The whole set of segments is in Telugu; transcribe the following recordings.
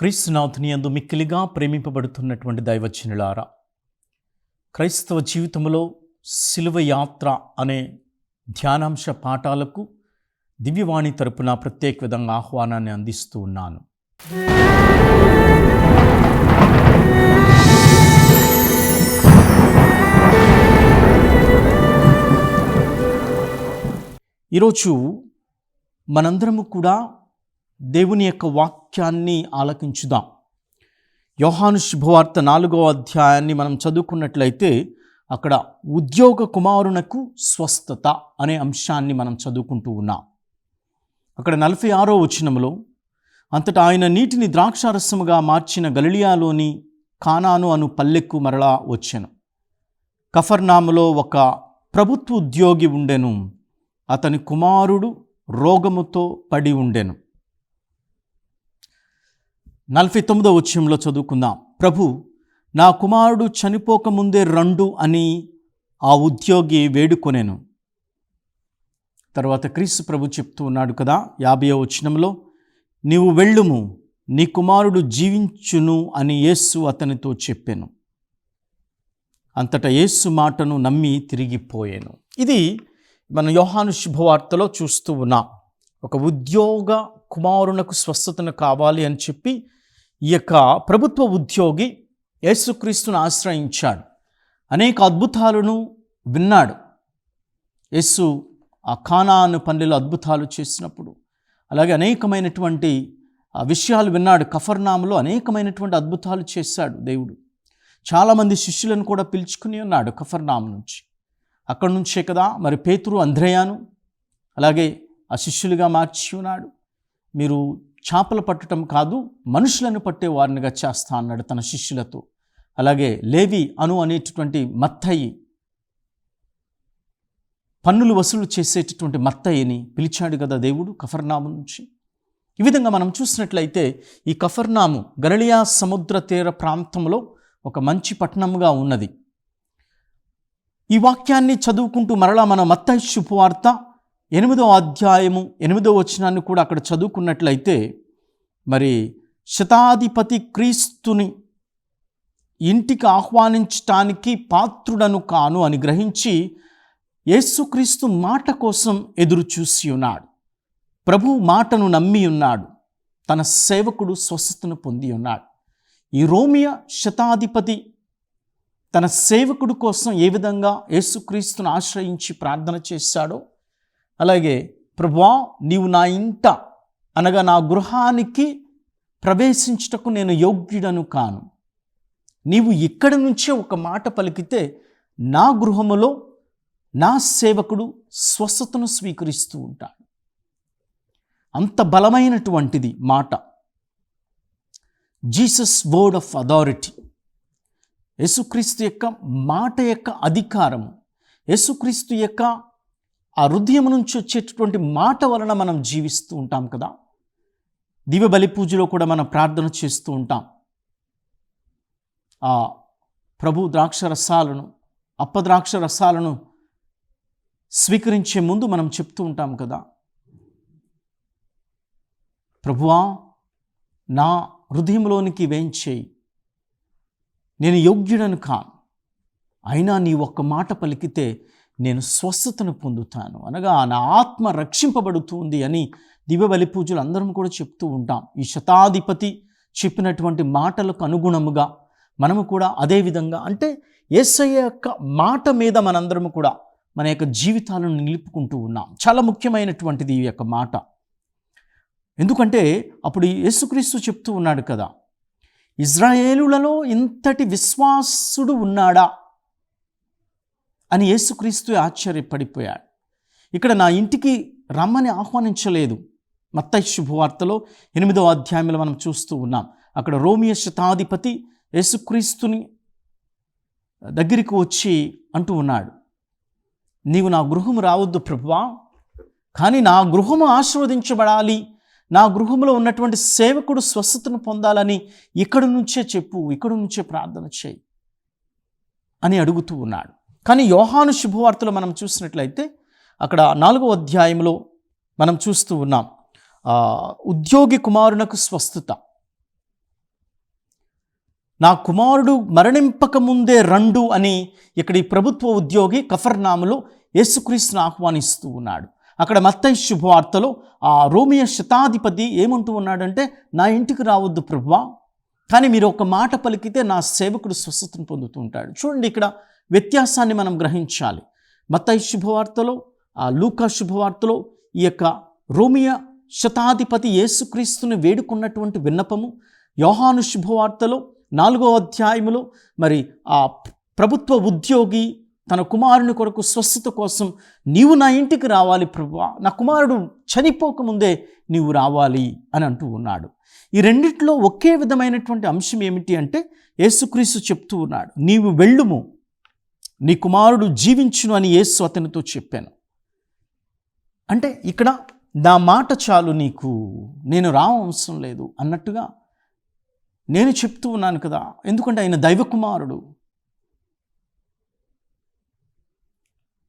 క్రీస్తునాథుని యందు మిక్కిలిగా ప్రేమింపబడుతున్నటువంటి దైవజనులారా, క్రైస్తవ జీవితంలో సిలువ యాత్ర అనే ధ్యానాంశ పాఠాలకు దివ్యవాణి తరపున ప్రత్యేక విధంగా ఆహ్వానాన్ని అందిస్తూ ఉన్నాను. ఈరోజు మనందరము కూడా దేవుని యొక్క వాక్యాన్ని ఆలకించుదాం. యోహాను శుభవార్త 4వ అధ్యాయాన్ని మనం చదువుకున్నట్లయితే అక్కడ ఉద్యోగ కుమారునకు స్వస్థత అనే అంశాన్ని మనం చదువుకుంటూ ఉన్నాం. అక్కడ 46వ వచనంలో, అంతటా ఆయన నీటిని ద్రాక్షారసముగా మార్చిన గలిలియాలోని కానాను అను పల్లెకు మరలా వచ్చెను. కఫర్నాములో ఒక ప్రభుత్వ ఉద్యోగి ఉండెను. అతని కుమారుడు రోగముతో పడి ఉండెను. 49వ వచనంలో చదువుకుందాం. ప్రభు, నా కుమారుడు చనిపోకముందే రండు అని ఆ ఉద్యోగి వేడుకొనెను. తర్వాత క్రీస్తు ప్రభు చెప్తూ ఉన్నాడు కదా 50వ వచనంలో, నీవు వెళ్ళుము, నీ కుమారుడు జీవించును అని యేసు అతనితో చెప్పెను. అంతటా యేసు మాటను నమ్మి తిరిగిపోయాను. ఇది మన యోహాను శుభవార్తలో చూస్తూ ఉన్నాం. ఒక ఉద్యోగ కుమారునకు స్వస్థతను కావాలి అని చెప్పి ఈ యొక్క ప్రభుత్వ ఉద్యోగి యేసుక్రీస్తును ఆశ్రయించాడు. అనేక అద్భుతాలను విన్నాడు. యేసు ఆ కానాను పల్లెలో అద్భుతాలు చేసినప్పుడు, అలాగే అనేకమైనటువంటి విషయాలు విన్నాడు. కఫర్నాములో అనేకమైనటువంటి అద్భుతాలు చేశాడు దేవుడు. చాలామంది శిష్యులను కూడా పిలుచుకుని ఉన్నాడు కఫర్నాము నుంచి. అక్కడి నుంచే కదా మరి పేతురు, అంద్రెయాను అలాగే ఆ శిష్యులుగా మార్చి ఉన్నాడు. మీరు చేపలు పట్టడం కాదు, మనుషులను పట్టే వారినిగా చేస్తా అన్నాడు తన శిష్యులతో. అలాగే లేవి అనేటటువంటి మత్తయి, పన్నులు వసూలు చేసేటటువంటి మత్తయిని పిలిచాడు కదా దేవుడు కఫర్నాము నుంచి. ఈ విధంగా మనం చూసినట్లయితే ఈ కఫర్నాము గలిలయ సముద్ర తీర ప్రాంతంలో ఒక మంచి పట్టణంగా ఉన్నది. ఈ వాక్యాన్ని చదువుకుంటూ మరలా మన మత్తయి శుభవార్త 8వ అధ్యాయము 8వ వచనాన్ని కూడా అక్కడ చదువుకున్నట్లయితే, మరి శతాధిపతి క్రీస్తుని ఇంటికి ఆహ్వానించటానికి పాత్రుడను కాను అని గ్రహించి యేసుక్రీస్తు మాట కోసం ఎదురు చూసి ఉన్నాడు. ప్రభు మాటను నమ్మి ఉన్నాడు. తన సేవకుడు స్వస్థతను పొంది ఉన్నాడు. ఈ రోమియ శతాధిపతి తన సేవకుడు కోసం ఏ విధంగా యేసుక్రీస్తును ఆశ్రయించి ప్రార్థన చేశాడో, అలాగే ప్రభువా, నీవు నా ఇంట అనగా నా గృహానికి ప్రవేశించుటకు నేను యోగ్యుడను కాను. నీవు ఇక్కడి నుంచే ఒక మాట పలికితే నా గృహములో నా సేవకుడు స్వస్థతను స్వీకరిస్తూ ఉంటాడు. అంత బలమైనటువంటిది మాట. జీసస్ వర్డ్ ఆఫ్ అథారిటీ, యేసుక్రీస్తు యొక్క మాట యొక్క అధికారము, యేసుక్రీస్తు యొక్క ఆ హృదయం నుంచి వచ్చేటటువంటి మాట వలన మనం జీవిస్తూ ఉంటాం కదా. దివ్య బలి పూజలో కూడా మనం ప్రార్థన చేస్తూ ఉంటాం. ఆ ప్రభు ద్రాక్ష రసాలను, అప్పద్రాక్ష రసాలను స్వీకరించే ముందు మనం చెప్తూ ఉంటాం కదా, ప్రభువా, నా హృదయంలోనికి వేయించేయి, నేను యోగ్యుడను కాను, అయినా నీ ఒక్క మాట పలికితే నేను స్వస్థతను పొందుతాను అనగా నా ఆత్మ రక్షింపబడుతుంది అని దివ్య బలి పూజలు అందరం కూడా చెప్తూ ఉంటాం. ఈ శతాధిపతి చెప్పినటువంటి మాటలకు అనుగుణముగా మనము కూడా అదేవిధంగా, అంటే యేసయ్య యొక్క మాట మీద మనందరము కూడా మన యొక్క జీవితాలను నిలుపుకుంటూ ఉన్నాం. చాలా ముఖ్యమైనటువంటిది ఈ యొక్క మాట. ఎందుకంటే అప్పుడు యేసుక్రీస్తు చెప్తూ ఉన్నాడు కదా, ఇజ్రాయేలులలో ఇంతటి విశ్వాసుడు ఉన్నాడా అని యేసుక్రీస్తు ఆశ్చర్యపడిపోయాడు. ఇక్కడ నా ఇంటికి రమ్మని ఆహ్వానించలేదు. మత్తయి శుభవార్తలో 8వ అధ్యాయంలో మనం చూస్తూ ఉన్నాం. అక్కడ రోమియ శతాధిపతి యేసుక్రీస్తుని దగ్గరికి వచ్చి అంటూ ఉన్నాడు, నీవు నా గృహము రావద్దు ప్రభువా, కానీ నా గృహము ఆశీర్వదించబడాలి, నా గృహంలో ఉన్నటువంటి సేవకుడు స్వస్థతను పొందాలని ఇక్కడి నుంచే చెప్పు, ఇక్కడి నుంచే ప్రార్థన చేయి అని అడుగుతూ ఉన్నాడు. కానీ యోహాను శుభవార్తలో మనం చూసినట్లయితే అక్కడ 4వ అధ్యాయంలో మనం చూస్తూ ఉన్నాం, ఉద్యోగి కుమారునకు స్వస్థత. నా కుమారుడు మరణింపక ముందే రండు అని ఇక్కడ ఈ ప్రభుత్వ ఉద్యోగి కఫర్నాములో యేసుక్రీస్తును ఆహ్వానిస్తూ ఉన్నాడు. అక్కడ మత్తయి శుభవార్తలో ఆ రోమియ శతాధిపతి ఏమంటూ ఉన్నాడంటే, నా ఇంటికి రావద్దు ప్రభువా, కానీ మీరు ఒక మాట పలికితే నా సేవకుడు స్వస్థతను పొందుతూ ఉంటాడు. చూడండి, ఇక్కడ వ్యత్యాసాన్ని మనం గ్రహించాలి. మత్తయి శుభవార్తలో, ఆ లూకా శుభవార్తలో ఈ యొక్క రోమియ శతాధిపతి యేసుక్రీస్తుని వేడుకున్నటువంటి విన్నపము, యోహాను శుభవార్తలో 4వ అధ్యాయములో మరి ఆ ప్రభుత్వ ఉద్యోగి తన కుమారుని కొరకు స్వస్థత కోసం నీవు నా ఇంటికి రావాలి ప్రభువా, నా కుమారుడు చనిపోకముందే నీవు రావాలి అని అంటూ ఉన్నాడు. ఈ రెండిట్లో ఒకే విధమైనటువంటి అంశం ఏమిటి అంటే, యేసుక్రీస్తు చెప్తూ ఉన్నాడు, నీవు వెళ్ళుము, నీ కుమారుడు జీవించును అని యేసు అతనితో చెప్పాను. అంటే ఇక్కడ నా మాట చాలు నీకు, నేను అవసరం లేదు అన్నట్టుగా నేను చెప్తూ ఉన్నాను కదా. ఎందుకంటే ఆయన దైవ కుమారుడు.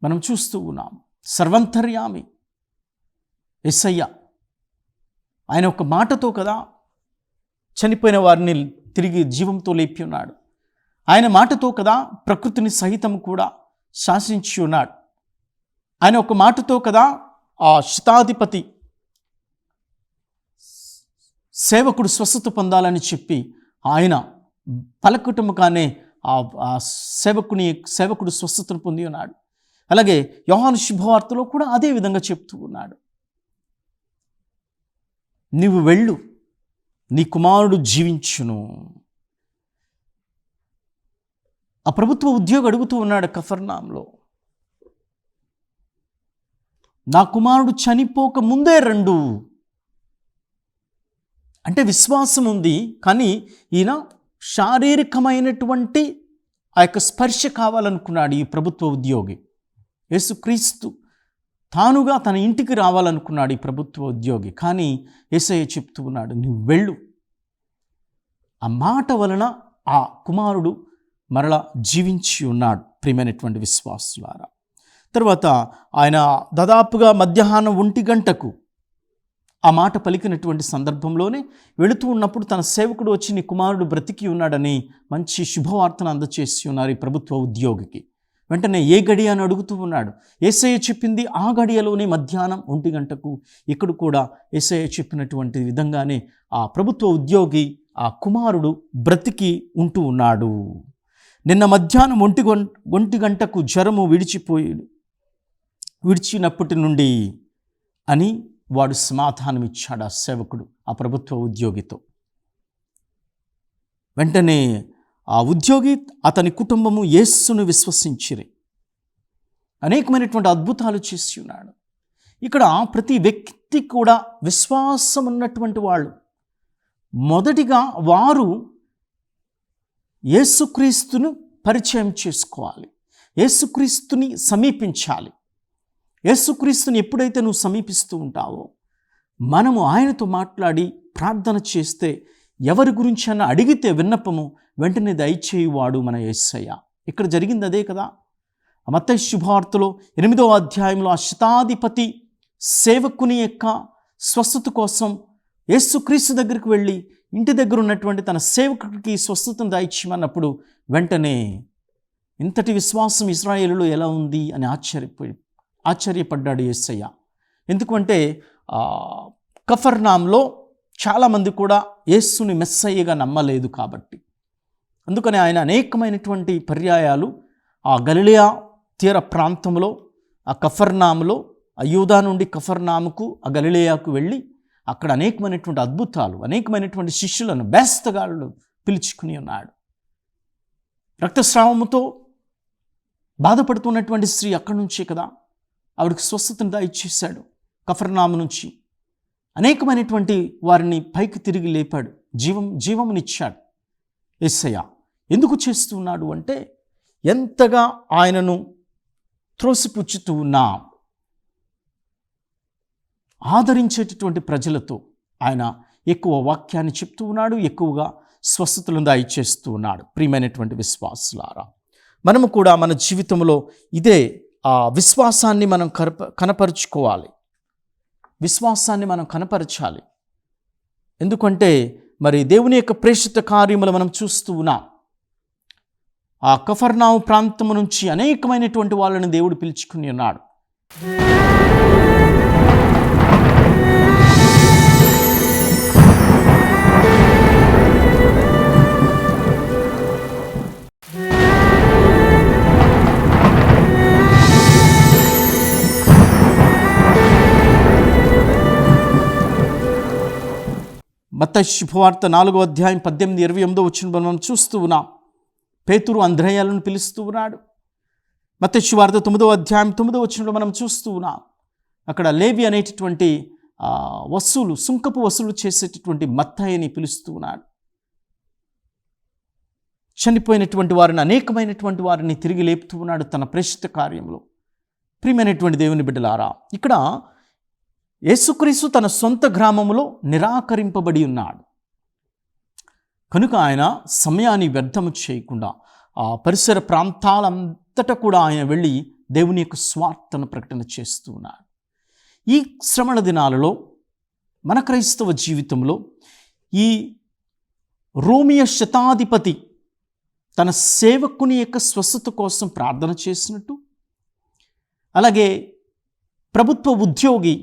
మనం చూస్తూ ఉన్నాం, సర్వంతర్యామి యేసయ్య. ఆయన ఒక మాటతో కదా చనిపోయిన వారిని తిరిగి జీవంతో లేపి ఉన్నాడు. ఆయన మాటతో కదా ప్రకృతిని సహితం కూడా శాసించి ఉన్నాడు. ఆయన ఒక మాటతో కదా ఆ శతాధిపతి సేవకుడు స్వస్థత పొందాలని చెప్పి ఆయన పలకటముగానే ఆ సేవకుడు స్వస్థతను పొంది ఉన్నాడు. అలాగే యోహాను శుభవార్తలో కూడా అదే విధంగా చెప్తూ ఉన్నాడు, నీవు వెళ్ళు, నీ కుమారుడు జీవించును. ఆ ప్రభుత్వ ఉద్యోగి అడుగుతూ ఉన్నాడు కఫర్నాంలో, నా కుమారుడు చనిపోక ముందే రండు. అంటే విశ్వాసం ఉంది, కానీ ఈయన శారీరకమైనటువంటి ఆ యొక్క స్పర్శ కావాలనుకున్నాడు. ఈ ప్రభుత్వ ఉద్యోగి యేసుక్రీస్తు తానుగా తన ఇంటికి రావాలనుకున్నాడు ఈ ప్రభుత్వ ఉద్యోగి. కానీ యేసయ్య చెప్తూ ఉన్నాడు, నువ్వు వెళ్ళు. ఆ మాట వలన ఆ కుమారుడు మరలా జీవించి ఉన్నాడు. ప్రియమైనటువంటి విశ్వాసులారా, తర్వాత ఆయన దాదాపుగా మధ్యాహ్నం 1 గంటకు ఆ మాట పలికినటువంటి సందర్భంలోనే వెళుతూ ఉన్నప్పుడు తన సేవకుడు వచ్చి నీ కుమారుడు బ్రతికి ఉన్నాడని మంచి శుభవార్తను అందచేసి ఉన్నారు ఈ ప్రభుత్వ ఉద్యోగికి. వెంటనే ఏ గడియ అని అడుగుతూ ఉన్నాడు. యేసయ్య చెప్పింది ఆ గడియలోనే మధ్యాహ్నం 1 గంటకు. ఇక్కడ కూడా యేసయ్య చెప్పినటువంటి విధంగానే ఆ ప్రభుత్వ ఉద్యోగి ఆ కుమారుడు బ్రతికి ఉంటూ ఉన్నాడు. నిన్న మధ్యాహ్నం 1 గంటకు జ్వరము విడిచినప్పటి నుండి అని వాడు సమాధానం ఇచ్చాడు ఆ సేవకుడు ఆ ప్రభుత్వ ఉద్యోగితో. వెంటనే ఆ ఉద్యోగి అతని కుటుంబము యేసును విశ్వసించిరి. అనేకమైనటువంటి అద్భుతాలు చేసి ఉన్నాడు. ఇక్కడ ప్రతి వ్యక్తి కూడా విశ్వాసం ఉన్నటువంటి వాళ్ళు మొదటిగా వారు యేసుక్రీస్తును పరిచయం చేసుకోవాలి, యేసుక్రీస్తుని సమీపించాలి. యేసుక్రీస్తుని ఎప్పుడైతే నువ్వు సమీపిస్తూ ఉంటావో, మనము ఆయనతో మాట్లాడి ప్రార్థన చేస్తే, ఎవరి గురించి అన్న అడిగితే విన్నపము వెంటనే దయచేయువాడు మన యేసయ్య. ఇక్కడ జరిగింది అదే కదా. మత్తయి శుభవార్తలో 8వ అధ్యాయంలో ఆ శతాధిపతి సేవకుని యొక్క స్వస్థత కోసం యేసుక్రీస్తు దగ్గరికి వెళ్ళి ఇంటి దగ్గర ఉన్నటువంటి తన సేవకుడికి స్వస్థతను దయచేయమన్నప్పుడు వెంటనే ఇంతటి విశ్వాసం ఇశ్రాయేలులో ఎలా ఉంది అని ఆశ్చర్యపడ్డాడు యేసయ్య. ఎందుకంటే కఫర్నాంలో చాలామంది కూడా యేసుని మెస్సయ్యగా నమ్మలేదు కాబట్టి. అందుకని ఆయన అనేకమైనటువంటి పర్యాయాలు ఆ గలిలయ తీర ప్రాంతంలో ఆ కఫర్నాములో, ఆ యూదా నుండి కఫర్నాముకు ఆ గలిలయకు వెళ్ళి అక్కడ అనేకమైనటువంటి అద్భుతాలు, అనేకమైనటువంటి శిష్యులను, బేస్తగాళ్ళు పిలుచుకుని ఉన్నాడు. రక్తస్రావముతో బాధపడుతున్నటువంటి స్త్రీ అక్కడి నుంచే కదా ఆవిడకి స్వస్థతను దయచేశాడు. కఫర్నాము నుంచి అనేకమైనటువంటి వారిని పైకి తిరిగి లేపాడు, జీవమునిచ్చాడు యేసయ్య. ఎందుకు చేస్తున్నాడు అంటే, ఎంతగా ఆయనను త్రోసిపుచ్చుతూ ఉన్నా ఆదరించేటటువంటి ప్రజలతో ఆయన ఎక్కువ వాక్యాన్ని చెప్తూ ఉన్నాడు, ఎక్కువగా స్వస్థతలను దయచేస్తూ ఉన్నాడు. ప్రియమైనటువంటి విశ్వాసులారా, మనము కూడా మన జీవితంలో ఇదే ఆ విశ్వాసాన్ని మనం కనపరుచుకోవాలి, విశ్వాసాన్ని మనం కనపరచాలి. ఎందుకంటే మరి దేవుని యొక్క ప్రేషిత కార్యములు మనం చూస్తూ ఉన్నాం. ఆ కఫర్నాము ప్రాంతము నుంచి అనేకమైనటువంటి వాళ్ళని దేవుడు పిలుచుకుని ఉన్నాడు. మత్తయి శుభవార్త 4వ అధ్యాయం 18-28 వచనం మనం చూస్తూ ఉన్నాం. పేతురు అంద్రయ్యలను పిలుస్తూ ఉన్నాడు. మత్తయి శుభవార్త 9వ అధ్యాయం 9వ వచనంలో మనం చూస్తూ ఉన్నాం. అక్కడ లేవి అనేటటువంటి సుంకపు వసూలు చేసేటటువంటి మత్తయిని పిలుస్తూ ఉన్నాడు. చనిపోయినటువంటి వారిని, అనేకమైనటువంటి వారిని తిరిగి లేపుతూ ఉన్నాడు తన ప్రేషిత కార్యంలో. ప్రియమైనటువంటి దేవుని బిడ్డలారా, ఇక్కడ యేసుక్రీస్తు తన సొంత గ్రామంలో నిరాకరింపబడి ఉన్నాడు కనుక ఆయన సమయాన్ని వ్యర్థము చేయకుండా ఆ పరిసర ప్రాంతాలంతటా కూడా ఆయన వెళ్ళి దేవుని యొక్క స్వార్థను ప్రకటన చేస్తూ ఉన్నాడు. ఈ శ్రమణ దినాలలో మన క్రైస్తవ జీవితంలో ఈ రోమియ శతాధిపతి తన సేవకుని యొక్క స్వస్థత కోసం ప్రార్థన చేసినట్టు, అలాగే ప్రభుత్వ ఉద్యోగి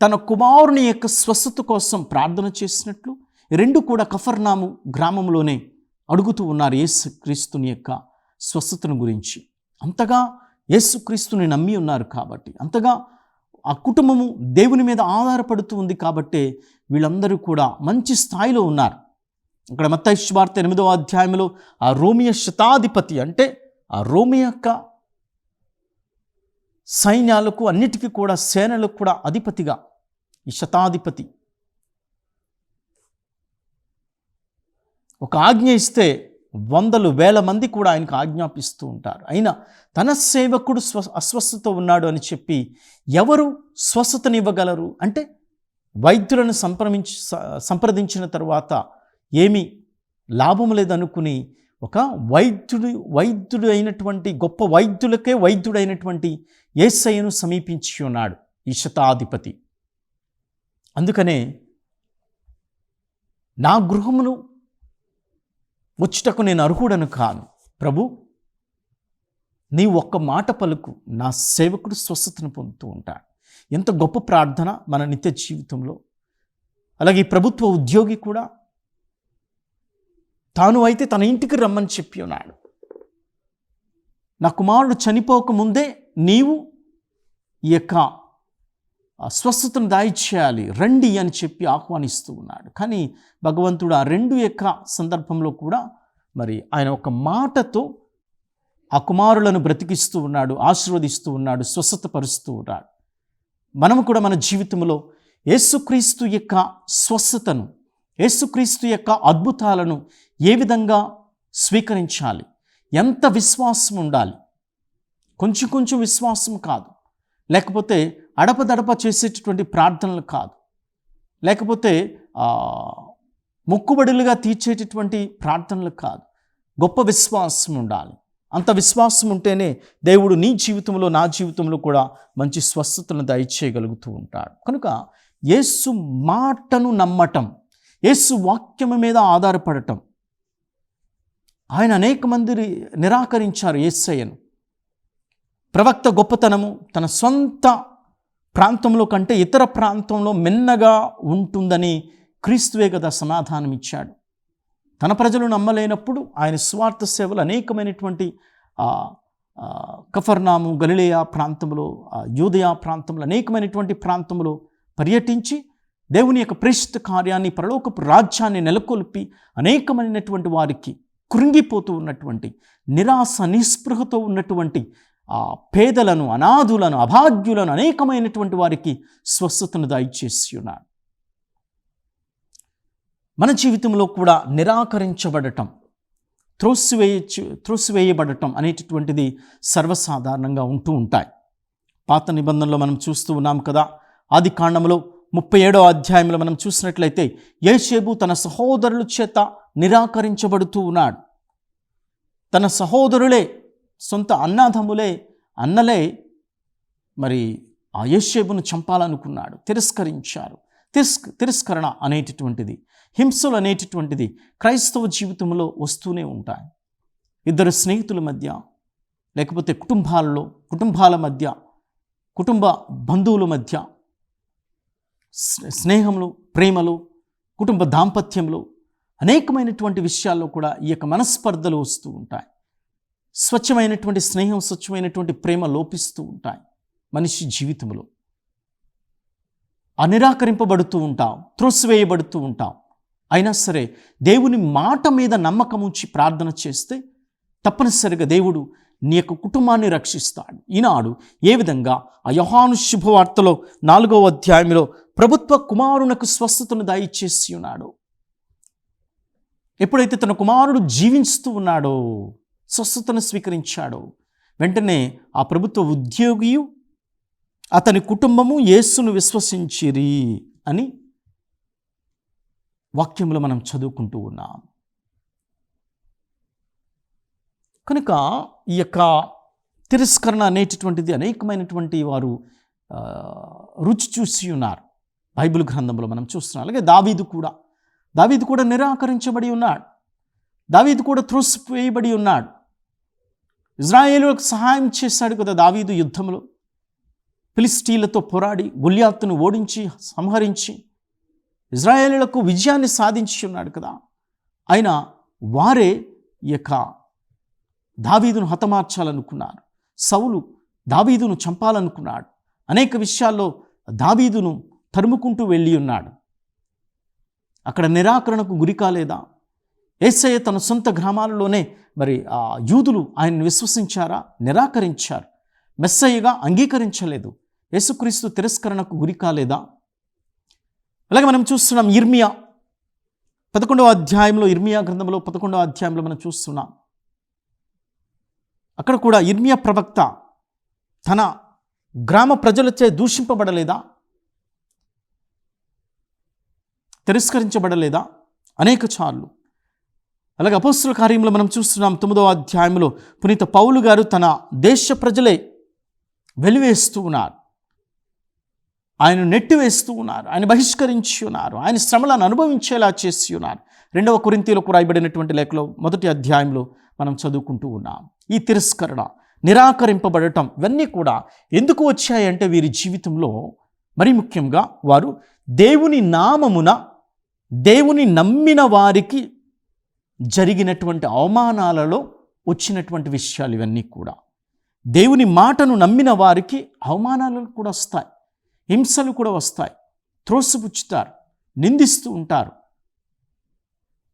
తన కుమారుని యొక్క స్వస్థత కోసం ప్రార్థన చేసినట్లు రెండు కూడా కఫర్నాము గ్రామంలోనే అడుగుతూ ఉన్నారు యేసుక్రీస్తుని యొక్క స్వస్థతను గురించి. అంతగా యేసుక్రీస్తుని నమ్మి ఉన్నారు కాబట్టి, అంతగా ఆ కుటుంబము దేవుని మీద ఆధారపడుతూ ఉంది కాబట్టి వీళ్ళందరూ కూడా మంచి స్థాయిలో ఉన్నారు. ఇక్కడ మత్తయి సువార్త 8వ అధ్యాయంలో ఆ రోమియ శతాధిపతి అంటే ఆ రోమి యొక్క సైన్యాలకు అన్నిటికీ కూడా సేనలకు కూడా అధిపతిగా ఈ శతాధిపతి ఒక ఆజ్ఞ ఇస్తే వందలు వేల మంది కూడా ఆయనకు ఆజ్ఞాపిస్తూ ఉంటారు. అయినా తన సేవకుడు అస్వస్థత ఉన్నాడు అని చెప్పి ఎవరు స్వస్థతనివ్వగలరు అంటే వైద్యులను సంప్రదించిన తర్వాత ఏమీ లాభం లేదనుకుని ఒక వైద్యుడు అయినటువంటి గొప్ప వైద్యులకే వైద్యుడైనటువంటి యేసయ్యను సమీపించి ఉన్నాడు ఈ శతాధిపతి. అందుకనే నా గృహమును వచ్చుటకు నేను అర్హుడను కాను ప్రభు, నీ ఒక్క మాట పలుకు, నా సేవకుడు స్వస్థతను పొందుతూ ఉంటాడు. ఎంత గొప్ప ప్రార్థన మన నిత్య జీవితంలో. అలాగే ప్రభుత్వ ఉద్యోగి కూడా తాను అయితే తన ఇంటికి రమ్మని చెప్పి ఉన్నాడు. నా కుమారుడు చనిపోకముందే నీవు ఈ యొక్క స్వస్థతను దాయిచేయాలి, రండి అని చెప్పి ఆహ్వానిస్తూ ఉన్నాడు. కానీ భగవంతుడు ఆ రెండు యొక్క సందర్భంలో కూడా మరి ఆయన ఒక మాటతో ఆ కుమారులను బ్రతికిస్తూ ఉన్నాడు, ఆశీర్వదిస్తూ ఉన్నాడు, స్వస్థతపరుస్తూ ఉన్నాడు. మనము కూడా మన జీవితంలో యేసుక్రీస్తు యొక్క స్వస్థతను, యేసుక్రీస్తు యొక్క అద్భుతాలను ఏ విధంగా స్వీకరించాలి, ఎంత విశ్వాసం ఉండాలి. కొంచెం కొంచెం విశ్వాసం కాదు, లేకపోతే అడపదడప చేసేటటువంటి ప్రార్థనలు కాదు, లేకపోతే మొక్కుబడులుగా తీర్చేటటువంటి ప్రార్థనలు కాదు. గొప్ప విశ్వాసం ఉండాలి. అంత విశ్వాసం ఉంటేనే దేవుడు నీ జీవితంలో, నా జీవితంలో కూడా మంచి స్వస్థతను దయచేయగలుగుతూ ఉంటాడు. కనుక యేసు మాటను నమ్మటం, యేసు వాక్యము మీద ఆధారపడటం. ఆయన అనేక మంది నిరాకరించారు యేసయ్యను. ప్రవక్త గొప్పతనము తన సొంత ప్రాంతంలో కంటే ఇతర ప్రాంతంలో మిన్నగా ఉంటుందని క్రీస్తువే కదా సమాధానం ఇచ్చాడు. తన ప్రజలు నమ్మలేనప్పుడు ఆయన స్వార్థ సేవలు అనేకమైనటువంటి కఫర్నాము, గలిలయ ప్రాంతంలో, యూదయ ప్రాంతంలో, అనేకమైనటువంటి ప్రాంతంలో పర్యటించి దేవుని యొక్క ప్రేషిత కార్యాన్ని, పరలోకపు రాజ్యాన్ని నెలకొల్పి అనేకమైనటువంటి వారికి, కృంగిపోతూ ఉన్నటువంటి, నిరాశ నిస్పృహతో ఉన్నటువంటి పేదలను, అనాథులను, అభాగ్యులను, అనేకమైనటువంటి వారికి స్వస్థతను దయచేసి ఉన్నాడు. మన జీవితంలో కూడా నిరాకరించబడటం, త్రోసివేయబడటం అనేటటువంటిది సర్వసాధారణంగా ఉంటూ ఉంటాయి. పాత నిబంధనలో మనం చూస్తూ ఉన్నాం కదా. ఆది కాండములో 37వ అధ్యాయంలో మనం చూసినట్లయితే యోసేపు తన సహోదరుల చేత నిరాకరించబడుతూ ఉన్నాడు. తన సహోదరులే, సొంత అన్నలే మరి ఆ యోసేపును చంపాలనుకున్నాడు. తిరస్కరించారు. తిరస్కరణ అనేటటువంటిది, హింసలు అనేటటువంటిది క్రైస్తవ జీవితంలో వస్తూనే ఉంటాయి. ఇద్దరు స్నేహితుల మధ్య, లేకపోతే కుటుంబాల మధ్య, కుటుంబ బంధువుల మధ్య స్నేహంలో, ప్రేమలో, కుటుంబ దాంపత్యంలో అనేకమైనటువంటి విషయాల్లో కూడా ఈ యొక్క మనస్పర్ధలు వస్తూ ఉంటాయి. స్వచ్ఛమైనటువంటి స్నేహం, స్వచ్ఛమైనటువంటి ప్రేమ లోపిస్తూ ఉంటాయి మనిషి జీవితంలో. నిరాకరింపబడుతూ ఉంటాం, త్రోసివేయబడుతూ ఉంటాం. అయినా సరే దేవుని మాట మీద నమ్మకం ఉంచి ప్రార్థన చేస్తే తప్పనిసరిగా దేవుడు నీ యొక్క కుటుంబాన్ని రక్షిస్తాడు. ఈనాడు ఏ విధంగా ఆ యోహాను శుభవార్తలో 4వ అధ్యాయంలో ప్రభుత్వ కుమారునకు స్వస్థతను దయచేసి ఉన్నాడు. ఎప్పుడైతే తన కుమారుడు జీవిస్తూ ఉన్నాడో, స్వస్థతను స్వీకరించాడో, వెంటనే ఆ ప్రభుత్వ ఉద్యోగియు అతని కుటుంబము యేసును విశ్వసించిరి అని వాక్యంలో మనం చదువుకుంటూ ఉన్నాం. కనుక ఈ యొక్క తిరస్కరణ అనేటటువంటిది అనేకమైనటువంటి వారు రుచి చూసి ఉన్నారు. బైబిల్ గ్రంథంలో మనం చూస్తున్నాం. అలాగే దావీదు కూడా నిరాకరించబడి ఉన్నాడు. దావీదు కూడా త్రోసివేయబడి ఉన్నాడు. ఇజ్రాయేలులకు సహాయం చేశాడు కదా దావీదు యుద్ధంలో. ఫిలిస్టీలతో పోరాడి గొల్యాతును ఓడించి సంహరించి ఇజ్రాయేలులకు విజయాన్ని సాధించి ఉన్నాడు కదా. అయినా వారే ఈ యొక్క దావీదును హతమార్చాలనుకున్నారు. సౌలు దావీదును చంపాలనుకున్నాడు. అనేక విషయాల్లో దావీదును తరుముకుంటూ వెళ్ళి ఉన్నాడు. అక్కడ నిరాకరణకు గురి కాలేదా? యేసయ్య తన సొంత గ్రామాలలోనే మరి యూదులు ఆయన్ని విశ్వసించారా? నిరాకరించారు. మెస్సయ్యగా అంగీకరించలేదు. యేసుక్రీస్తు తిరస్కరణకు గురి కాలేదా? అలాగే మనం చూస్తున్నాం ఇర్మియా 11వ అధ్యాయంలో, ఇర్మియా గ్రంథంలో 11వ అధ్యాయంలో మనం చూస్తున్నాం. అక్కడ కూడా ఇర్మియా ప్రవక్త తన గ్రామ ప్రజలచే దూషింపబడలేదా? తిరస్కరించబడలేదా? అనేక సార్లు. అలాగే అపోస్తుల కార్యంలో మనం చూస్తున్నాం 9వ అధ్యాయంలో పునీత పౌలు గారు తన దేశ ప్రజలే వెలివేస్తూ ఉన్నారు, ఆయన నెట్టివేస్తూ ఉన్నారు, ఆయన బహిష్కరించి ఉన్నారు, ఆయన శ్రమలను అనుభవించేలా చేసి ఉన్నారు. 2వ కొరింథీయులకు రాయబడినటువంటి లేఖలో 1వ అధ్యాయంలో మనం చదువుకుంటూ ఉన్నాం. ఈ తిరస్కరణ, నిరాకరింపబడటం ఇవన్నీ కూడా ఎందుకు వచ్చాయంటే వీరి జీవితంలో మరి ముఖ్యంగా వారు దేవుని నామమున దేవుని నమ్మిన వారికి జరిగినటువంటి అవమానాలలో వచ్చినటువంటి విషయాలు ఇవన్నీ కూడా. దేవుని మాటను నమ్మిన వారికి అవమానాలు కూడా వస్తాయి, హింసలు కూడా వస్తాయి. త్రోసిపుచ్చుతారు, నిందిస్తూ ఉంటారు,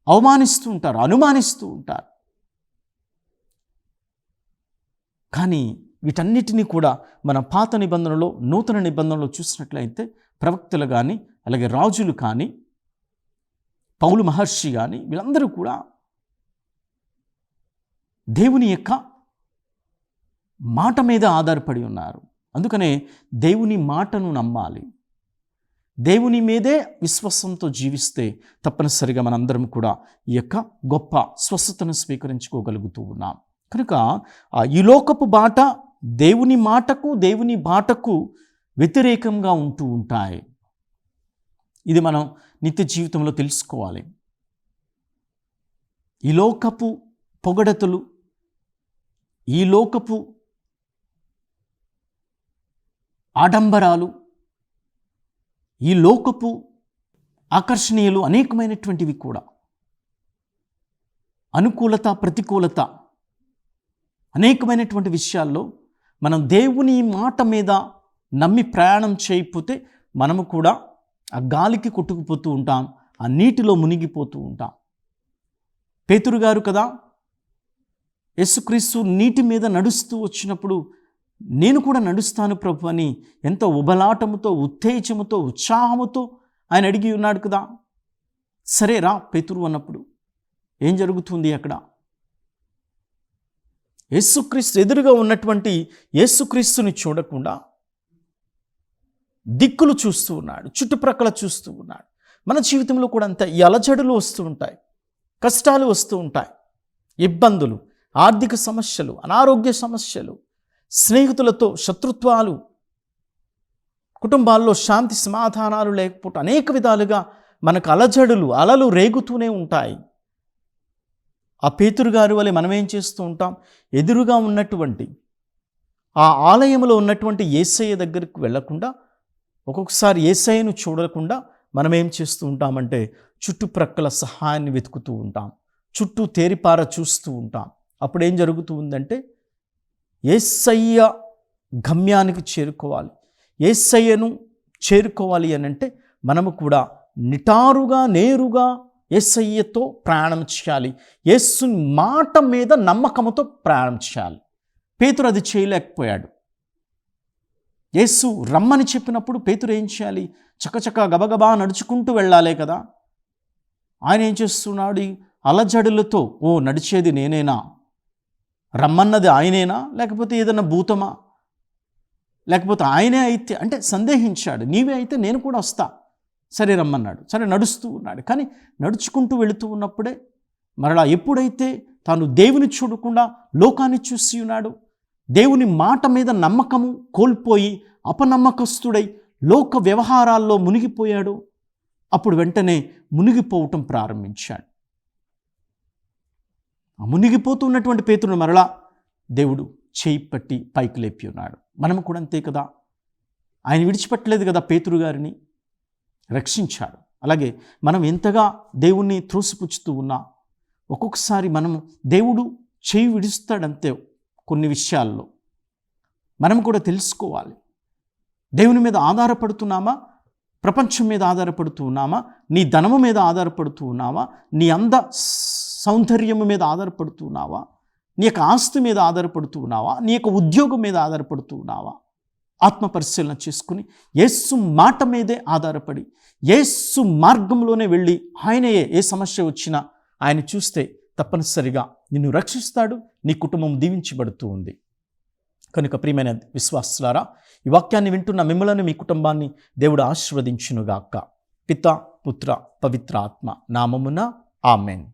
అవమానిస్తూ ఉంటారు, అనుమానిస్తూ ఉంటారు. కానీ వీటన్నిటినీ కూడా మన పాత నిబంధనలో, నూతన నిబంధనలో చూసినట్లయితే ప్రవక్తలు కానీ, అలాగే రాజులు కానీ, పౌలు మహర్షి కానీ వీళ్ళందరూ కూడా దేవుని యొక్క మాట మీద ఆధారపడి ఉన్నారు. అందుకనే దేవుని మాటను నమ్మాలి. దేవుని మీదే విశ్వాసంతో జీవిస్తే తప్పనిసరిగా మనందరం కూడా ఈ యొక్క గొప్ప స్వస్థతను స్వీకరించుకోగలుగుతూ ఉన్నాం. కనుక ఈ లోకపు బాట దేవుని మాటకు, దేవుని బాటకు వ్యతిరేకంగా ఉంటూ ఉంటాయి. ఇది మనం నిత్య జీవితంలో తెలుసుకోవాలి. ఈ లోకపు పొగడతలు, ఈ లోకపు ఆడంబరాలు, ఈ లోకపు ఆకర్షణీయులు అనేకమైనటువంటివి కూడా, అనుకూలత, ప్రతికూలత, అనేకమైనటువంటి విషయాల్లో మనం దేవుని మాట మీద నమ్మి ప్రయాణం చేయకపోతే మనము కూడా ఆ గాలికి కొట్టుకుపోతూ ఉంటాం, ఆ నీటిలో మునిగిపోతూ ఉంటాం. పేతురు గారు కదా యేసుక్రీస్తు నీటి మీద నడుస్తూ వచ్చినప్పుడు నేను కూడా నడుస్తాను ప్రభు అని ఎంతో ఉబలాటముతో, ఉత్తేజముతో, ఉత్సాహముతో ఆయన అడిగి ఉన్నాడు కదా. సరే రా పేతురు అన్నప్పుడు ఏం జరుగుతుంది అక్కడ? యేసుక్రీస్తు ఎదురుగా ఉన్నటువంటి యేసుక్రీస్తుని చూడకుండా దిక్కులు చూస్తూ ఉన్నాడు, చుట్టుప్రక్కల చూస్తూ ఉన్నాడు. మన జీవితంలో కూడా అంతే. ఈ అలజడులు వస్తూ ఉంటాయి, కష్టాలు వస్తూ ఉంటాయి, ఇబ్బందులు, ఆర్థిక సమస్యలు, అనారోగ్య సమస్యలు, స్నేహితులతో శత్రుత్వాలు, కుటుంబాల్లో శాంతి సమాధానాలు లేకపోతే అనేక విధాలుగా మనకు అలజడులు, అలలు రేగుతూనే ఉంటాయి. ఆ పేతురు గారి వలె మనం ఏం చేస్తూ ఉంటాం? ఎదురుగా ఉన్నటువంటి ఆ ఆలయంలో ఉన్నటువంటి యేసయ్య దగ్గరికి వెళ్ళకుండా, ఒక్కొక్కసారి యేసయ్యను చూడకుండా మనం ఏం చేస్తూ ఉంటామంటే చుట్టుప్రక్కల సహాయాన్ని వెతుకుతూ ఉంటాం, చుట్టూ తేరిపార చూస్తూ ఉంటాం. అప్పుడు ఏం జరుగుతూ ఉందంటే యేసయ్య గమ్యానికి చేరుకోవాలి, యేసయ్యను చేరుకోవాలి అని అంటే మనము కూడా నిటారుగా నేరుగా యేసయ్యతో ప్రయాణం చేయాలి. యేసు మాట మీద నమ్మకంతో ప్రయాణం చేయాలి. పేతురు అది చేయలేకపోయాడు. యేసు రమ్మని చెప్పినప్పుడు పేతురు ఏం చేయాలి? చకచక గబగబా నడుచుకుంటూ వెళ్ళాలే కదా. ఆయన ఏం చేస్తున్నాడు? అలజడులతో, ఓ నడిచేది నేనేనా, రమ్మన్నది ఆయనేనా, లేకపోతే ఏదన్నా భూతమా, లేకపోతే ఆయనే అయితే అంటే సందేహించాడు. నీవే అయితే నేను కూడా వస్తా, సరే రమ్మన్నాడు. సరే నడుస్తూ ఉన్నాడు. కానీ నడుచుకుంటూ వెళుతూ ఉన్నప్పుడే మరలా ఎప్పుడైతే తాను దేవుని చూడకుండా లోకాన్ని చూసి ఉన్నాడు, దేవుని మాట మీద నమ్మకము కోల్పోయి అపనమ్మకస్తుడై లోక వ్యవహారాల్లో మునిగిపోయాడు, అప్పుడు వెంటనే మునిగిపోవటం ప్రారంభించాడు. ఆ మునిగిపోతున్నటువంటి పేతురును మరలా దేవుడు చేయి పట్టి పైకి లేపి ఉన్నాడు. మనము కూడా అంతే కదా. ఆయన విడిచిపెట్టలేదు కదా, పేతురు గారిని రక్షించాడు. అలాగే మనం ఎంతగా దేవుణ్ణి త్రోసిపుచ్చుతూ ఉన్నా ఒక్కొక్కసారి మనము దేవుడు చేయి విడుస్తాడంతే. కొన్ని విషయాల్లో మనం కూడా తెలుసుకోవాలి. దేవుని మీద ఆధారపడుతున్నామా, ప్రపంచం మీద ఆధారపడుతూ ఉన్నామా, నీ ధనము మీద ఆధారపడుతూ ఉన్నావా, నీ సౌందర్యము మీద ఆధారపడుతూ ఉన్నావా, నీ యొక్క ఆస్తి మీద ఆధారపడుతూ ఉన్నావా, నీ యొక్క ఉద్యోగం మీద ఆధారపడుతూ ఉన్నావా? ఆత్మ పరిశీలన చేసుకుని యేసు మాట మీదే ఆధారపడి యేసు మార్గంలోనే వెళ్ళి ఆయనయే ఏ సమస్య వచ్చినా ఆయన చూస్తే తప్పనిసరిగా నిన్ను రక్షిస్తాడు, నీ కుటుంబం దీవించబడుతూ ఉంది. కనుక ప్రియమైన విశ్వాసులారా, ఈ వాక్యాన్ని వింటున్న మిమ్మల్ని, మీ కుటుంబాన్ని దేవుడు ఆశీర్వదించునుగాక. పిత, పుత్ర, పవిత్ర ఆత్మ నామమున ఆమెన్.